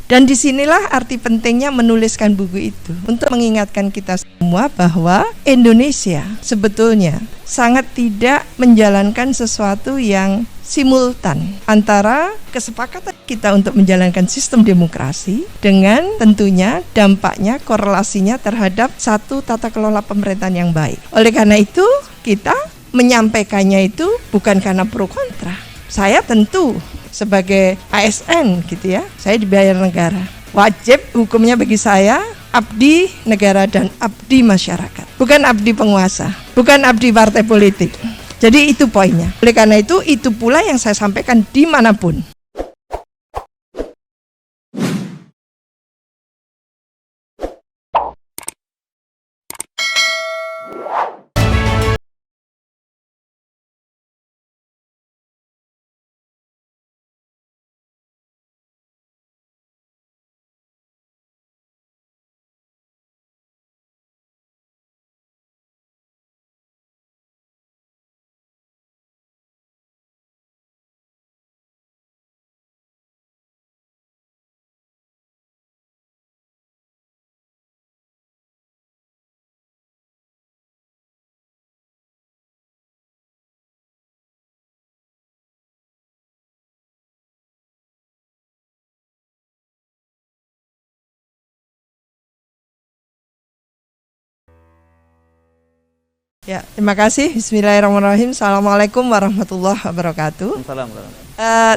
Dan disinilah arti pentingnya menuliskan buku itu, untuk mengingatkan kita semua bahwa Indonesia sebetulnya sangat tidak menjalankan sesuatu yang simultan antara kesepakatan kita untuk menjalankan sistem demokrasi dengan tentunya dampaknya, korelasinya terhadap satu tata kelola pemerintahan yang baik. Oleh karena itu kita menyampaikannya itu bukan karena pro kontra. Saya tentu sebagai ASN gitu ya, saya dibayar negara. Wajib hukumnya bagi saya abdi negara dan abdi masyarakat, bukan abdi penguasa, bukan abdi partai politik. Jadi itu poinnya. Oleh karena itu pula yang saya sampaikan dimanapun. Ya, terima kasih. Bismillahirrahmanirrahim. Assalamualaikum warahmatullahi wabarakatuh.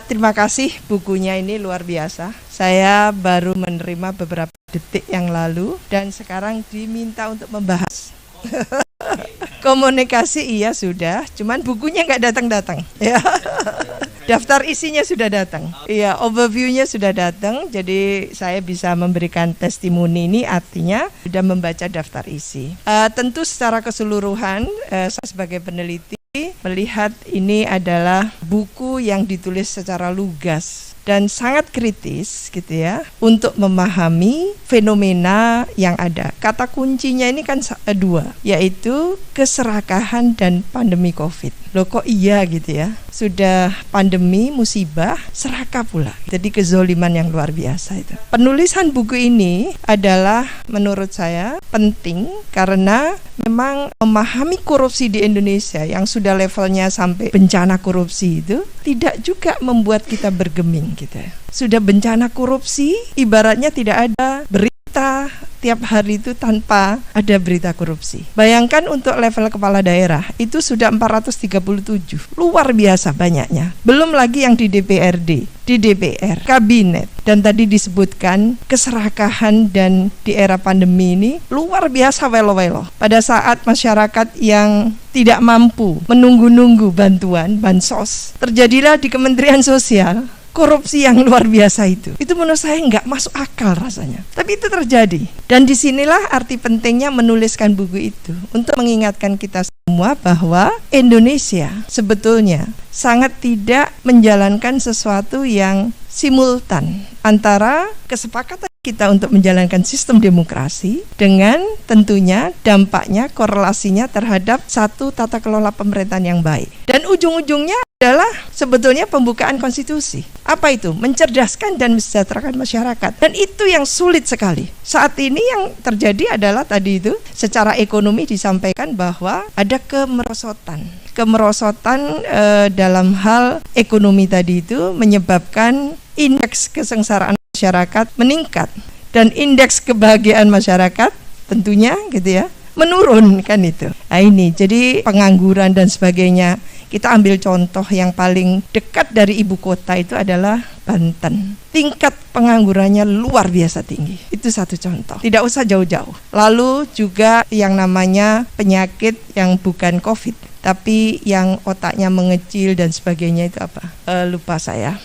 Terima kasih, bukunya ini luar biasa. Saya baru menerima beberapa detik yang lalu dan sekarang diminta untuk membahas. Komunikasi iya sudah, cuman bukunya nggak datang-datang. Ya. Daftar isinya sudah datang. Iya, overviewnya sudah datang. Jadi saya bisa memberikan testimoni, ini artinya sudah membaca daftar isi. Tentu secara keseluruhan saya sebagai peneliti melihat ini adalah buku yang ditulis secara lugas dan sangat kritis gitu ya, untuk memahami fenomena yang ada. Kata kuncinya ini kan dua, yaitu keserakahan dan pandemi COVID. Loh kok iya gitu ya, sudah pandemi, musibah, serakah pula. Jadi kezoliman yang luar biasa itu. Penulisan buku ini adalah menurut saya penting karena memang memahami korupsi di Indonesia yang sudah levelnya sampai bencana korupsi itu tidak juga membuat kita bergeming gitu ya. Sudah bencana korupsi, ibaratnya tidak ada berita tiap hari itu tanpa ada berita korupsi. Bayangkan untuk level kepala daerah itu sudah 437, luar biasa banyaknya. Belum lagi yang di DPRD, di DPR, kabinet, dan tadi disebutkan keserakahan dan di era pandemi ini luar biasa welo-welo. Pada saat masyarakat yang tidak mampu menunggu-nunggu bantuan, bansos, terjadilah di Kementerian Sosial korupsi yang luar biasa itu. Itu menurut saya nggak masuk akal rasanya. Tapi itu terjadi. Dan disinilah arti pentingnya menuliskan buku itu, untuk mengingatkan kita semua bahwa Indonesia sebetulnya sangat tidak menjalankan sesuatu yang simultan antara kesepakatan kita untuk menjalankan sistem demokrasi dengan tentunya dampaknya, korelasinya terhadap satu tata kelola pemerintahan yang baik. Dan ujung-ujungnya adalah sebetulnya pembukaan konstitusi. Apa itu? Mencerdaskan dan mesejahterakan masyarakat. Dan itu yang sulit sekali. Saat ini yang terjadi adalah tadi itu, secara ekonomi disampaikan bahwa ada kemerosotan dalam hal ekonomi tadi itu menyebabkan indeks kesengsaraan masyarakat meningkat dan indeks kebahagiaan masyarakat tentunya gitu ya menurun kan itu. Nah ini jadi pengangguran dan sebagainya. Kita ambil contoh yang paling dekat dari ibu kota itu adalah Banten. Tingkat penganggurannya luar biasa tinggi. Itu satu contoh. Tidak usah jauh-jauh. Lalu juga yang namanya penyakit yang bukan COVID, tapi yang otaknya mengecil dan sebagainya itu apa? Lupa saya.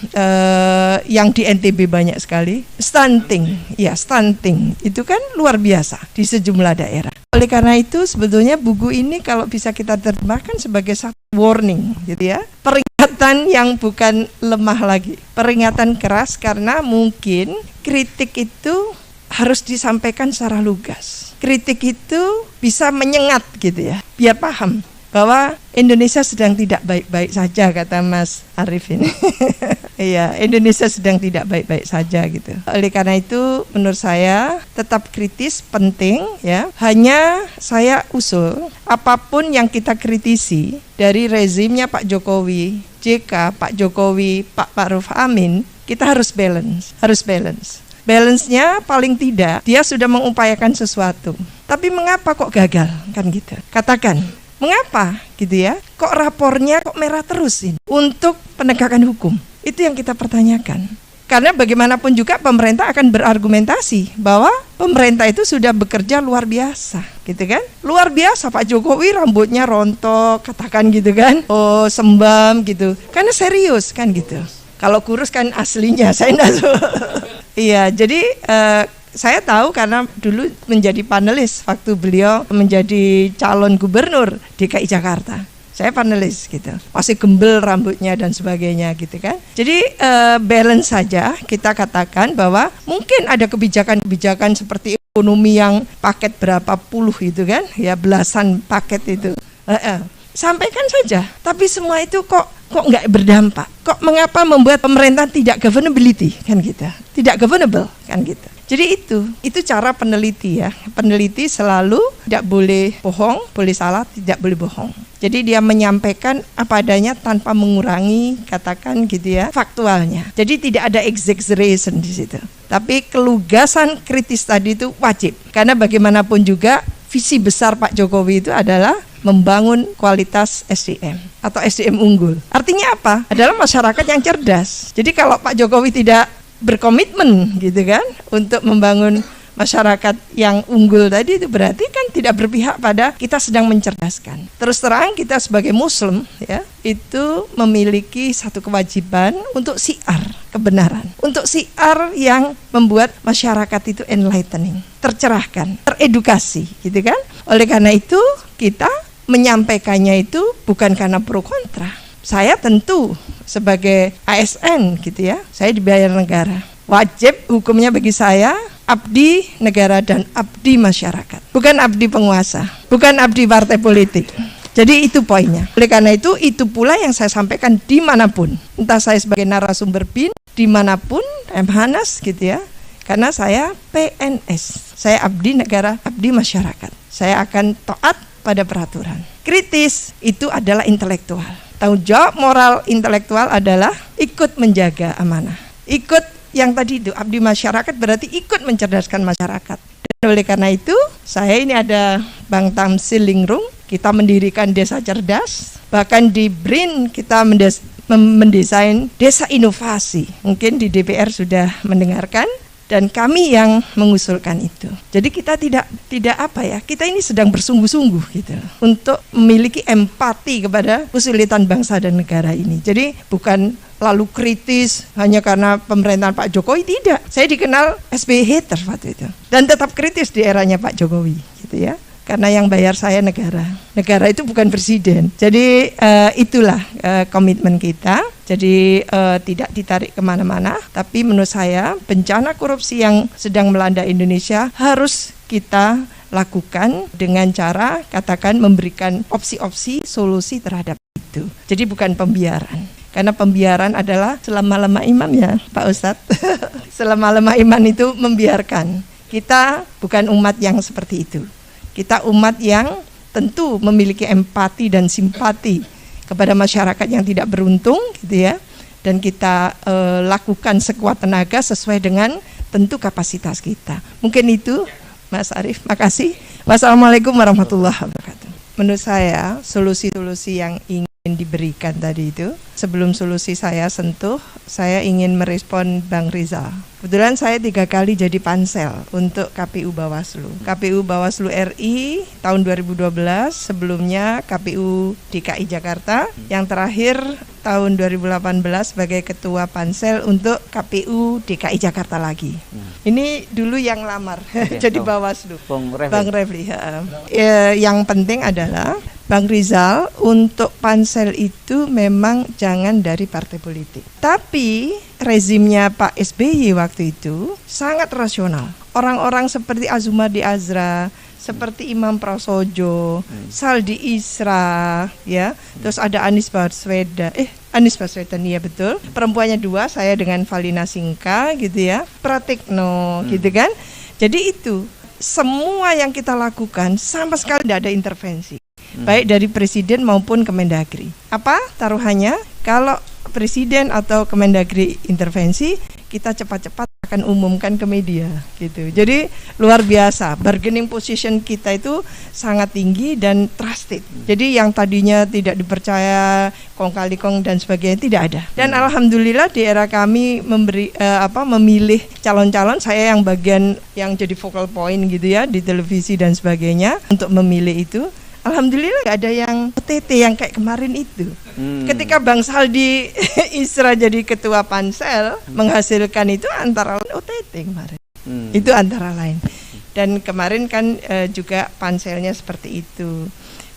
Yang di NTB banyak sekali. Stunting. Ya, stunting. Itu kan luar biasa di sejumlah daerah. Oleh karena itu sebetulnya buku ini kalau bisa kita terjemahkan sebagai satu warning gitu ya. Peringatan yang bukan lemah lagi. Peringatan keras karena mungkin kritik itu harus disampaikan secara lugas. Kritik itu bisa menyengat gitu ya. Biar paham bahwa Indonesia sedang tidak baik-baik saja kata Mas Arief ini. Iya, Indonesia sedang tidak baik-baik saja gitu. Oleh karena itu menurut saya tetap kritis penting ya. Hanya saya usul apapun yang kita kritisi dari rezimnya Pak Jokowi, JK, Pak Jokowi, Pak Ma'ruf Amin, kita harus balance. Balance-nya paling tidak dia sudah mengupayakan sesuatu. Tapi mengapa kok gagal kan gitu? Katakan, mengapa gitu ya? Kok rapornya kok merah terus ini untuk penegakan hukum? Itu yang kita pertanyakan. Karena bagaimanapun juga pemerintah akan berargumentasi bahwa pemerintah itu sudah bekerja luar biasa, gitu kan? Luar biasa Pak Jokowi rambutnya rontok, katakan gitu kan? Oh, sembam gitu. Karena serius kan gitu. Kalau kurus kan aslinya saya enggak tahu. Iya, jadi saya tahu karena dulu menjadi panelis waktu beliau menjadi calon gubernur DKI Jakarta. Saya panelis gitu, masih gembel rambutnya dan sebagainya gitu kan. Jadi balance saja kita katakan bahwa mungkin ada kebijakan-kebijakan seperti ekonomi yang paket berapa puluh itu kan, ya belasan paket itu. Sampaikan saja, tapi semua itu kok nggak berdampak. Kok mengapa membuat pemerintah tidak governability kan gitu, tidak governable kan gitu. Jadi itu cara peneliti ya. Peneliti selalu tidak boleh bohong, boleh salah, tidak boleh bohong. Jadi dia menyampaikan apa adanya tanpa mengurangi, katakan gitu ya, faktualnya. Jadi tidak ada exaggeration di situ. Tapi kelugasan kritis tadi itu wajib. Karena bagaimanapun juga visi besar Pak Jokowi itu adalah membangun kualitas SDM atau SDM unggul. Artinya apa? Adalah masyarakat yang cerdas. Jadi kalau Pak Jokowi tidak berkomitmen gitu kan untuk membangun masyarakat yang unggul tadi, itu berarti kan tidak berpihak pada kita sedang mencerdaskan. Terus terang kita sebagai Muslim ya itu memiliki satu kewajiban untuk siar kebenaran, untuk siar yang membuat masyarakat itu enlightening, tercerahkan, teredukasi gitu kan. Oleh karena itu kita menyampaikannya itu bukan karena pro kontra. Saya tentu sebagai ASN gitu ya, saya dibayar negara. Wajib hukumnya bagi saya abdi negara dan abdi masyarakat. Bukan abdi penguasa, bukan abdi partai politik. Jadi itu poinnya. Oleh karena itu pula yang saya sampaikan dimanapun. Entah saya sebagai narasumber BIN, dimanapun, Hanas gitu ya. Karena saya PNS, saya abdi negara, abdi masyarakat. Saya akan taat pada peraturan. Kritis itu adalah intelektual. Tanggung jawab moral intelektual adalah ikut menjaga amanah. Ikut yang tadi itu abdi masyarakat berarti ikut mencerdaskan masyarakat. Dan oleh karena itu saya ini ada Bang Tamsil Lingrung, kita mendirikan desa cerdas. Bahkan di BRIN kita mendesain desa inovasi. Mungkin di DPR sudah mendengarkan. Dan kami yang mengusulkan itu. Jadi kita tidak apa ya, kita ini sedang bersungguh-sungguh gitu untuk memiliki empati kepada kesulitan bangsa dan negara ini. Jadi bukan lalu kritis hanya karena pemerintahan Pak Jokowi, tidak. Saya dikenal SBY hater waktu itu dan tetap kritis di eranya Pak Jokowi gitu ya. Karena yang bayar saya negara. Negara itu bukan presiden. Jadi itulah komitmen kita. Jadi tidak ditarik kemana-mana. Tapi menurut saya bencana korupsi yang sedang melanda Indonesia harus kita lakukan dengan cara katakan memberikan opsi-opsi solusi terhadap itu. Jadi bukan pembiaran. Karena pembiaran adalah selama-lama imam ya Pak Ustadz. Selama-lama imam itu membiarkan. Kita bukan umat yang seperti itu. Kita umat yang tentu memiliki empati dan simpati kepada masyarakat yang tidak beruntung gitu ya. Dan kita lakukan sekuat tenaga sesuai dengan tentu kapasitas kita. Mungkin itu Mas Arief, makasih. Wassalamualaikum warahmatullahi wabarakatuh. Menurut saya solusi-solusi yang ingin diberikan tadi itu, sebelum solusi saya sentuh, saya ingin merespon Bang Rizal. Kebetulan saya 3 kali jadi pansel untuk KPU Bawaslu. KPU Bawaslu RI tahun 2012, sebelumnya KPU DKI Jakarta, yang terakhir tahun 2018 sebagai ketua pansel untuk KPU DKI Jakarta lagi. Ini dulu yang lamar jadi Bawaslu. Bang Refli. Yang penting adalah Bang Rizal untuk pansel itu memang jangan dari partai politik. Tapi rezimnya Pak SBY waktu itu sangat rasional. Orang-orang seperti Azumadi Azra, seperti Imam Prasojo, Saldi Isra, ya, terus ada Anies Baswedan. Anies Baswedan, iya betul. Perempuannya 2, saya dengan Valina Singka gitu ya. Pratikno gitu kan. Jadi itu semua yang kita lakukan sama sekali tidak ada intervensi. Baik dari presiden maupun Kemendagri. Apa taruhannya? Kalau presiden atau Kemendagri intervensi, kita cepat-cepat akan umumkan ke media gitu. Jadi luar biasa, bargaining position kita itu sangat tinggi dan trusted. Jadi yang tadinya tidak dipercaya, kong kali kong dan sebagainya tidak ada. Dan alhamdulillah di era kami memilih calon-calon, saya yang bagian yang jadi focal point gitu ya di televisi dan sebagainya untuk memilih itu. Alhamdulillah gak ada yang OTT yang kayak kemarin itu. Ketika Bang Saldi Isra jadi ketua pansel, menghasilkan itu antara lain OTT kemarin. Itu antara lain. Dan kemarin kan juga panselnya seperti itu.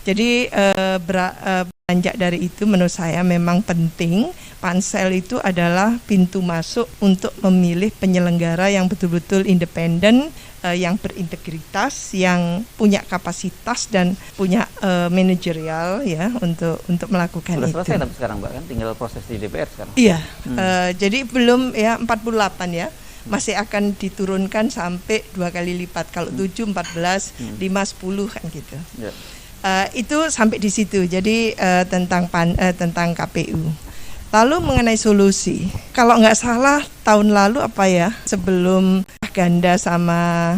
Jadi beranjak dari itu menurut saya memang penting. Pansel itu adalah pintu masuk untuk memilih penyelenggara yang betul-betul independen, yang berintegritas, yang punya kapasitas dan punya manajerial ya untuk melakukan sudah itu. Sudah selesai tapi sekarang Mbak kan tinggal proses di DPR sekarang. Iya, jadi belum ya 48 ya. Masih akan diturunkan sampai 2 kali lipat. Kalau 7, 14, 5, 10 kan gitu. Ya. Itu sampai di situ. Jadi tentang KPU. Lalu mengenai solusi, kalau nggak salah tahun lalu apa ya, sebelum Ganda sama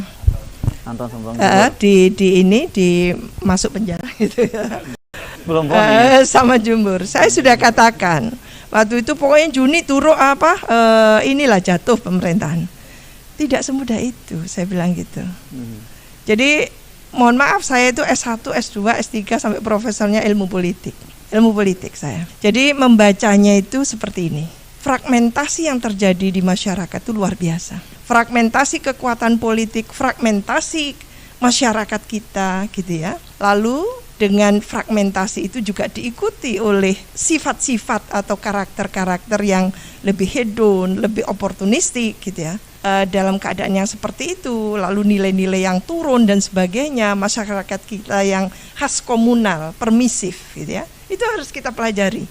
di masuk penjara gitu ya. Belum sama Jumbur. Saya sudah katakan waktu itu pokoknya Juni turun inilah jatuh pemerintahan. Tidak semudah itu, saya bilang gitu. Jadi mohon maaf, saya itu S1, S2, S3 sampai profesornya ilmu politik saya. Jadi membacanya itu seperti ini. Fragmentasi yang terjadi di masyarakat itu luar biasa. Fragmentasi kekuatan politik, fragmentasi masyarakat kita gitu ya. Lalu dengan fragmentasi itu juga diikuti oleh sifat-sifat atau karakter-karakter yang lebih hedon, lebih oportunistik gitu ya. Dalam keadaan yang seperti itu, lalu nilai-nilai yang turun dan sebagainya, masyarakat kita yang khas komunal, permisif gitu ya. Itu harus kita pelajari.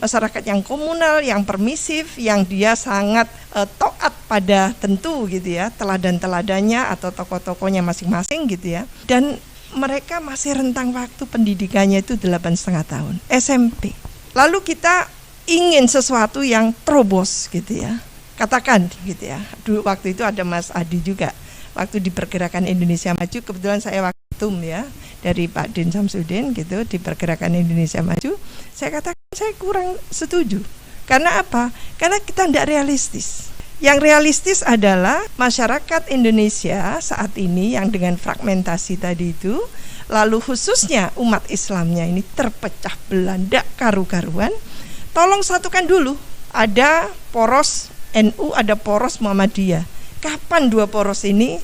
Masyarakat yang komunal, yang permisif, yang dia sangat taat pada tentu gitu ya, teladan-teladannya atau tokoh-tokohnya masing-masing gitu ya. Dan mereka masih rentang waktu pendidikannya itu 8,5 tahun, SMP. Lalu kita ingin sesuatu yang terobos gitu ya. Katakan gitu ya. Dulu waktu itu ada Mas Adi juga. Waktu di Pergerakan Indonesia Maju, kebetulan saya waktum ya dari Pak Din Samsudin gitu di Pergerakan Indonesia Maju. Saya katakan saya kurang setuju. Karena apa? Karena kita tidak realistis. Yang realistis adalah masyarakat Indonesia saat ini yang dengan fragmentasi tadi itu, lalu khususnya umat Islamnya ini terpecah belah, tidak karu-karuan. Tolong satukan dulu. Ada poros NU, ada poros Muhammadiyah. Kapan dua poros ini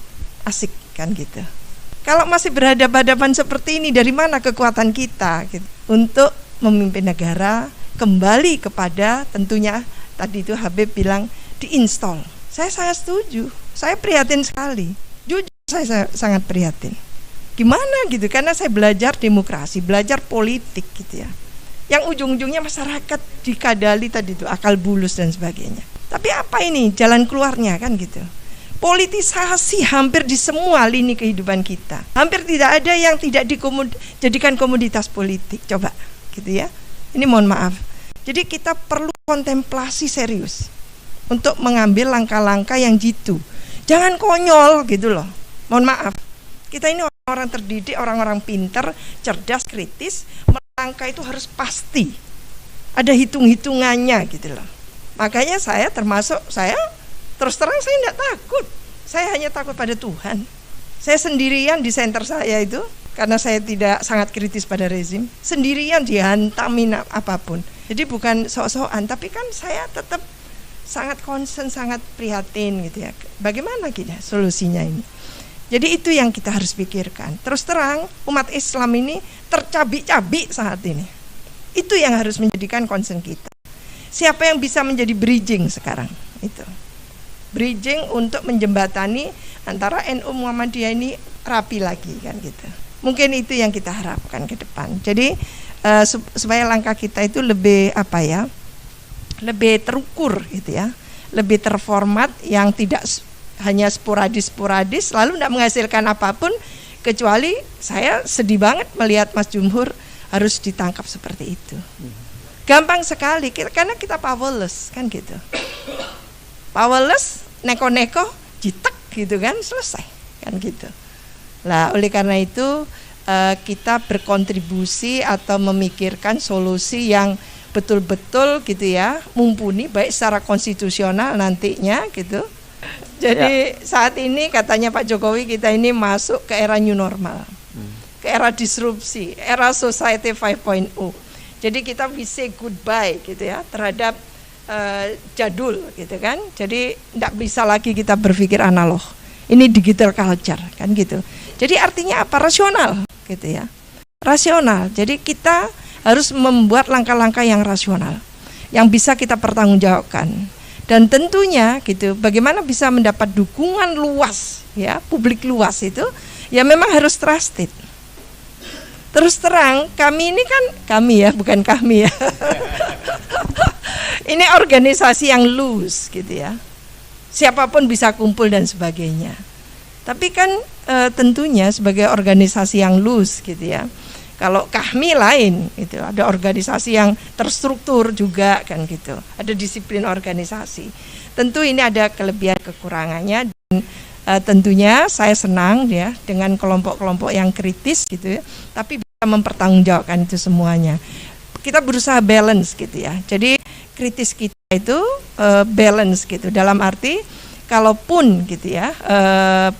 asik kan gitu. Kalau masih berhadapan-hadapan seperti ini, dari mana kekuatan kita gitu, untuk memimpin negara kembali kepada tentunya tadi itu Habib bilang diinstal. Saya sangat setuju. Saya prihatin sekali. Jujur saya sangat prihatin. Gimana gitu? Karena saya belajar demokrasi, belajar politik gitu ya. Yang ujung-ujungnya masyarakat dikadali tadi itu akal bulus dan sebagainya. Tapi apa ini jalan keluarnya kan gitu. Politisasi hampir di semua lini kehidupan kita. Hampir tidak ada yang tidak dijadikan komoditas politik. Coba gitu ya. Ini mohon maaf. Jadi kita perlu kontemplasi serius untuk mengambil langkah-langkah yang jitu. Jangan konyol gitu loh. Mohon maaf. Kita ini orang terdidik, orang-orang pinter, cerdas, kritis. Melangkah itu harus pasti. Ada hitung-hitungannya gitu loh. Makanya saya terus terang saya tidak takut. Saya hanya takut pada Tuhan. Saya sendirian di center saya itu, karena saya tidak sangat kritis pada rezim, sendirian dihantamin apapun. Jadi bukan sok-sokan, tapi kan saya tetap sangat concern, sangat prihatin gitu ya. Bagaimana kita solusinya ini? Jadi itu yang kita harus pikirkan. Terus terang, umat Islam ini tercabik-cabik saat ini. Itu yang harus menjadikan concern kita. Siapa yang bisa menjadi bridging sekarang? Itu bridging untuk menjembatani antara NU Muhammadiyah ini rapi lagi kan gitu. Mungkin itu yang kita harapkan ke depan. Jadi supaya langkah kita itu lebih lebih terukur gitu ya, lebih terformat, yang tidak hanya sporadis lalu tidak menghasilkan apapun, kecuali saya sedih banget melihat Mas Jumhur harus ditangkap seperti itu. Gampang sekali karena kita powerless kan gitu. Powerless, neko-neko, jitek gitu kan, selesai kan gitu. Lah oleh karena itu kita berkontribusi atau memikirkan solusi yang betul-betul gitu ya, mumpuni baik secara konstitusional nantinya gitu. Jadi saat ini katanya Pak Jokowi kita ini masuk ke era new normal, ke era disrupsi, era society 5.0. Jadi kita bisa goodbye gitu ya terhadap jadul gitu kan. Jadi tidak bisa lagi kita berpikir analog. Ini digital culture kan gitu. Jadi artinya apa? Rasional gitu ya. Rasional. Jadi kita harus membuat langkah-langkah yang rasional, yang bisa kita pertanggungjawabkan. Dan tentunya gitu, bagaimana bisa mendapat dukungan luas ya, publik luas itu ya memang harus trusted. Terus terang, kami ini kan, kami ya, bukan kami ya. Ini organisasi yang loose gitu ya. Siapapun bisa kumpul dan sebagainya. Tapi kan tentunya sebagai organisasi yang loose gitu ya. Kalau kami lain itu ada organisasi yang terstruktur juga kan gitu. Ada disiplin organisasi. Tentu ini ada kelebihan kekurangannya, dan tentunya saya senang ya dengan kelompok-kelompok yang kritis gitu ya. Tapi bisa mempertanggungjawabkan itu semuanya. Kita berusaha balance gitu ya. Jadi kritis kita itu balance gitu, dalam arti kalaupun gitu ya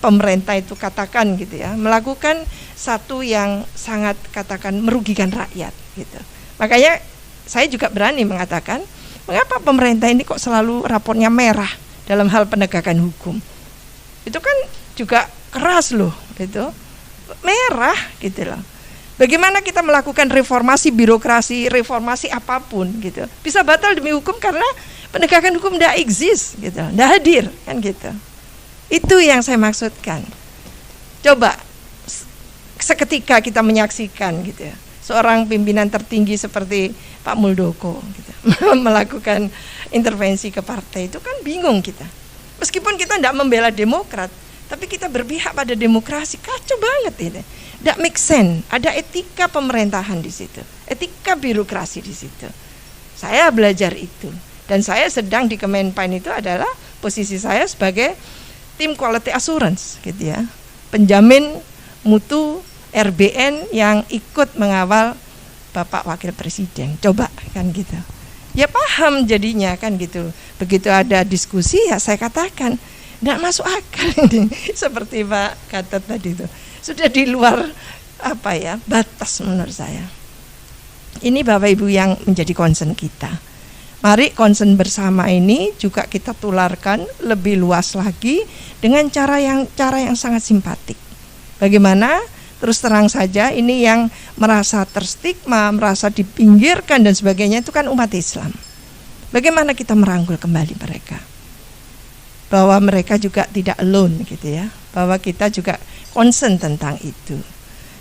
pemerintah itu katakan gitu ya melakukan satu yang sangat katakan merugikan rakyat gitu. Makanya saya juga berani mengatakan, mengapa pemerintah ini kok selalu rapornya merah dalam hal penegakan hukum. Itu kan juga keras loh gitu. Merah gitu loh. Bagaimana kita melakukan reformasi birokrasi, reformasi apapun gitu. Bisa batal demi hukum karena penegakan hukum tidak exist gitu, tidak hadir kan gitu. Itu yang saya maksudkan. Coba seketika kita menyaksikan gitu ya, seorang pimpinan tertinggi seperti Pak Muldoko gitu, melakukan intervensi ke partai, itu kan bingung kita. Meskipun kita tidak membela Demokrat, tapi kita berpihak pada demokrasi, kacau banget ini. Tidak make sense. Ada etika pemerintahan di situ, etika birokrasi di situ. Saya belajar itu. Dan saya sedang di Kemenpan itu adalah posisi saya sebagai tim quality assurance gitu ya, penjamin mutu RBN yang ikut mengawal Bapak Wakil Presiden. Coba kan gitu. Ya paham jadinya kan gitu. Begitu ada diskusi ya saya katakan tidak masuk akal ini. Seperti Pak Gatot tadi itu. Sudah di luar apa ya, batas menurut saya. Ini Bapak Ibu yang menjadi concern kita. Mari concern bersama ini juga kita tularkan lebih luas lagi dengan cara yang sangat simpatik. Bagaimana? Terus terang saja ini yang merasa terstigma, merasa dipinggirkan dan sebagainya itu kan umat Islam. Bagaimana kita merangkul kembali mereka? Bahwa mereka juga tidak alone gitu ya. Bahwa kita juga concern tentang itu.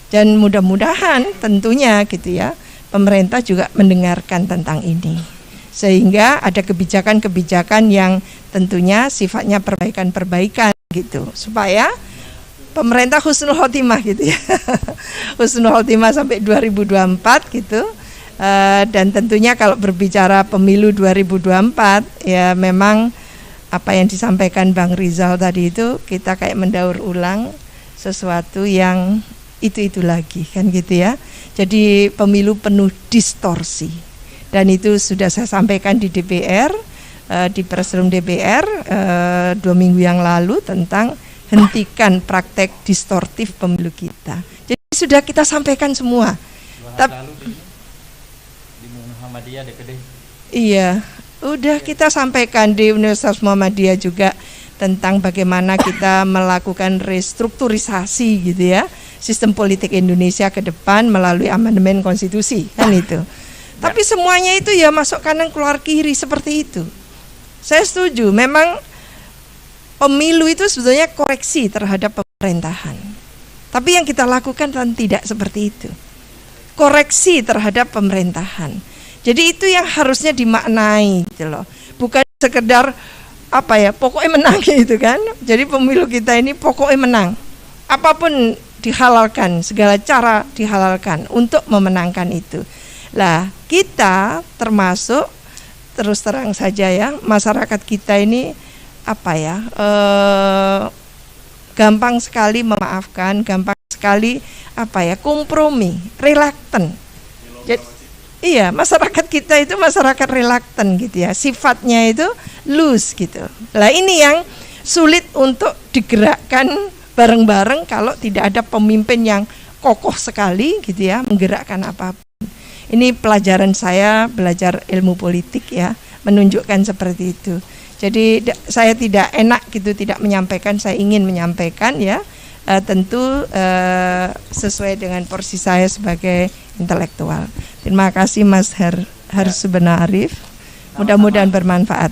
Dan mudah-mudahan tentunya gitu ya, pemerintah juga mendengarkan tentang ini. Sehingga ada kebijakan-kebijakan yang tentunya sifatnya perbaikan-perbaikan gitu. Supaya pemerintah husnul khotimah gitu ya. Husnul khotimah sampai 2024 gitu. Dan tentunya kalau berbicara pemilu 2024 ya memang apa yang disampaikan Bang Rizal tadi itu kita kayak mendaur ulang sesuatu yang itu lagi kan gitu ya. Jadi pemilu penuh distorsi. Dan itu sudah saya sampaikan di DPR, di pressroom DPR 2 minggu yang lalu tentang hentikan praktek distortif pemilu kita. Jadi sudah kita sampaikan semua. Di Muhammadiyah DPD. Iya, udah kita sampaikan di Universitas Muhammadiyah juga tentang bagaimana kita melakukan restrukturisasi gitu ya, sistem politik Indonesia ke depan melalui amandemen konstitusi kan itu. Tapi semuanya itu ya masuk kanan keluar kiri seperti itu. Saya setuju, memang pemilu itu sebetulnya koreksi terhadap pemerintahan. Tapi yang kita lakukan kan tidak seperti itu. Koreksi terhadap pemerintahan. Jadi itu yang harusnya dimaknai gitu loh. Bukan sekedar apa ya, pokoknya menang gitu kan. Jadi pemilu kita ini pokoknya menang. Apapun dihalalkan, segala cara dihalalkan untuk memenangkan itu. Lah, kita termasuk terus terang saja ya, masyarakat kita ini apa ya? Gampang sekali memaafkan, gampang sekali apa ya? Kompromi, reluctant. Iya, masyarakat kita itu masyarakat reluctant gitu ya. Sifatnya itu loose gitu. Lah ini yang sulit untuk digerakkan bareng-bareng kalau tidak ada pemimpin yang kokoh sekali gitu ya, menggerakkan apapun. Ini pelajaran saya belajar ilmu politik ya, menunjukkan seperti itu. Jadi saya tidak enak gitu tidak menyampaikan, saya ingin menyampaikan ya. Tentu sesuai dengan porsi saya sebagai intelektual. Terima kasih Mas Harsuben Arif. Mudah-mudahan bermanfaat.